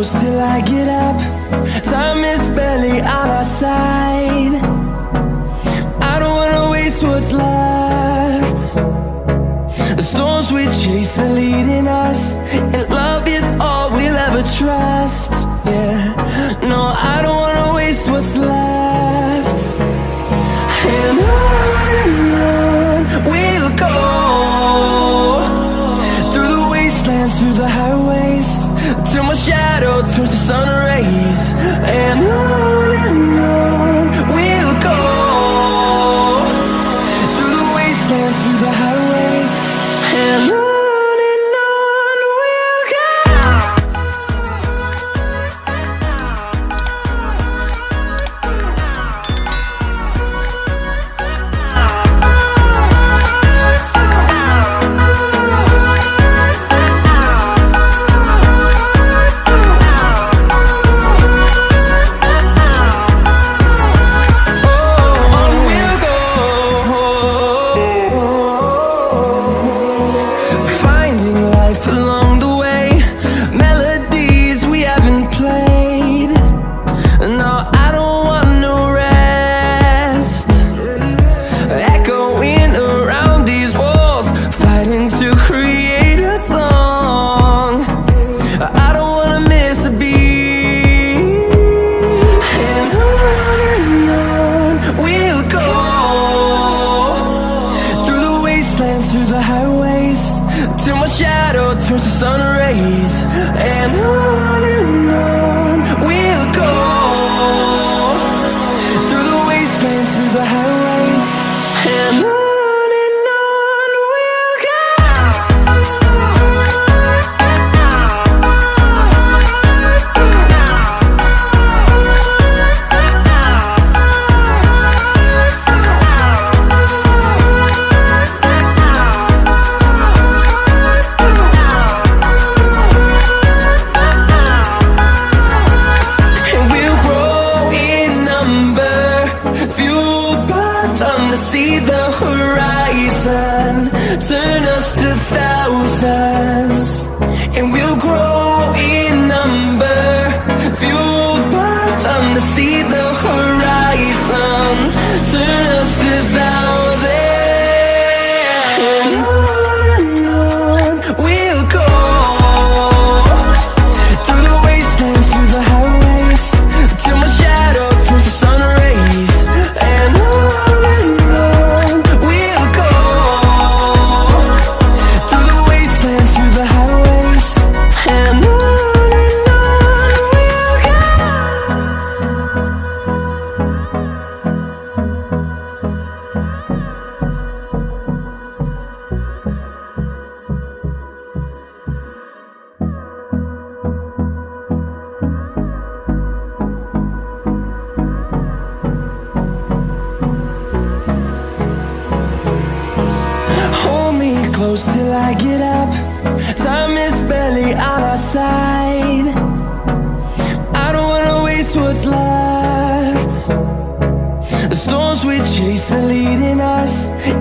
close till I get up. Time is barely on our side. I don't wanna waste what's left. The storms we chase are leading us, and love is all we'll ever trust. Yeah, no, I don't wanna waste what's left. And on we'll go, through the wastelands, through the highways, till my shadow turns to sun rays. And on we'll go, through the wastelands, through the highways, and on we'll go. Through the highways, till my shadow turns to sun rays. And on we'll go, through the wastelands, through the highways, and on we'll go. See the horizon, turn us to thousands, and we'll grow in number, fueled by them. To see the horizon, turn us to thousands, and on we'll go, through the wastelands, through the highways, till my shadow turns to sun rays. And close till I get up. Time is barely on our side. I don't wanna waste what's left. The storms we chase are leading us,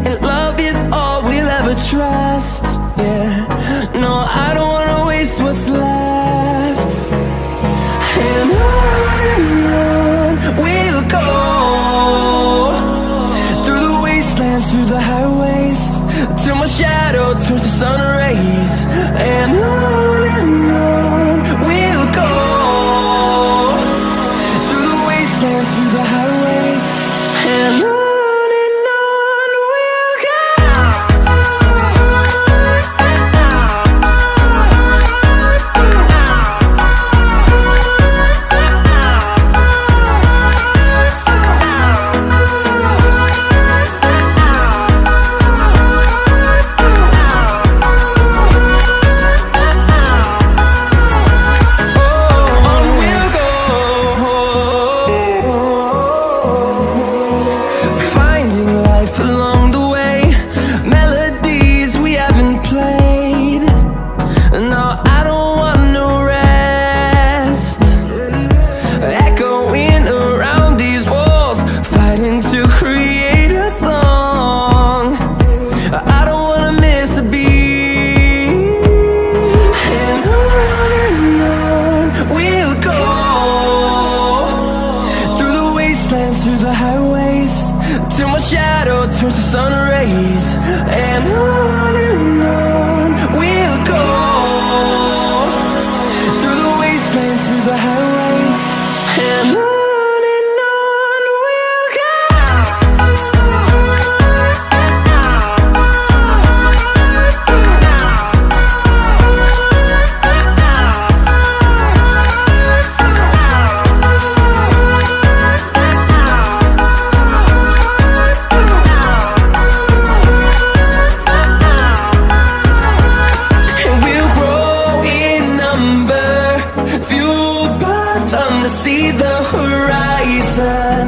and love is all we'll ever trust. Yeah, no, I don't wanna waste what's left. And on we'll go, through the wastelands, through the highways, till my shadow turns to sun rays. And on we'll go, through the wastelands, through the highways, and on we'll go. till my shadow turns to sun rays. And on we'll go, through the wastelands, through the highways, and on we'll go. See the horizon,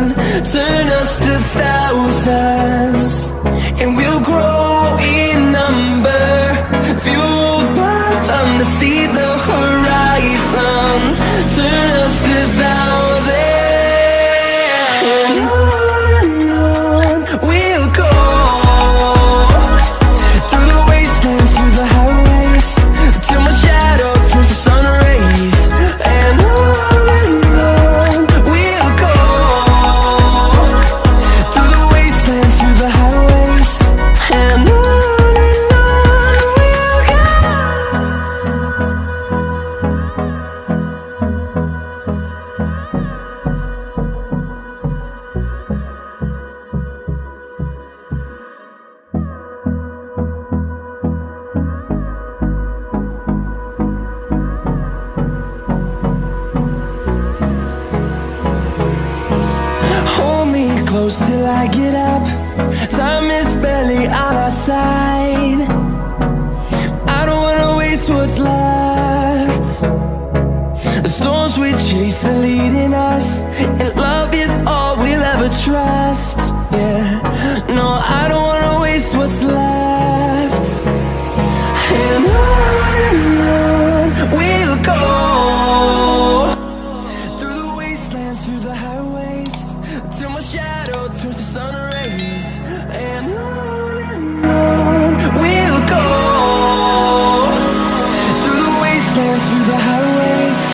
turn us to thousands, and we'll grow in number, fueled by them to see the horizon, turn us to thousands, and on we'll go, through the wastelands, through the highways, till my shadow turns to sun rays, and on close till I get up. Time is barely on our side. I don't wanna waste what's left. The storms we chase are leading us.